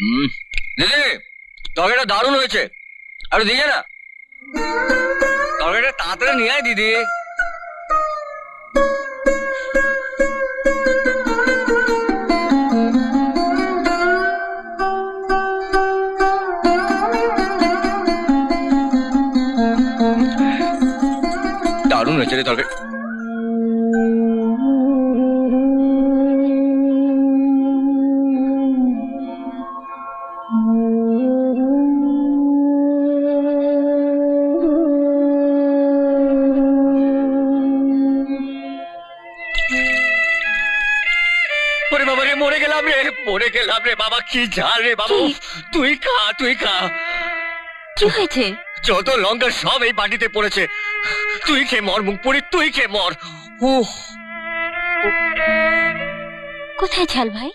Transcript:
দিদি, তরকারিটা দারুণ হয়েছে। আরে দিয়ে না, তরকারিটা তাড়াতাড়ি নিয়ে আয় দিদি। দারুণ হয়েছে রে তরকারি। মরে গেলাম রে বাবা, কি ঝাল রে বাবা। তুই খা, তুই খা। কি হয়েছে? যত লঙ্কা সব এই বাটিতে পড়েছে। তুই খেয়ে মর মুখপুরি, তুই খেয়ে মর। কোথায় ঝাল ভাই?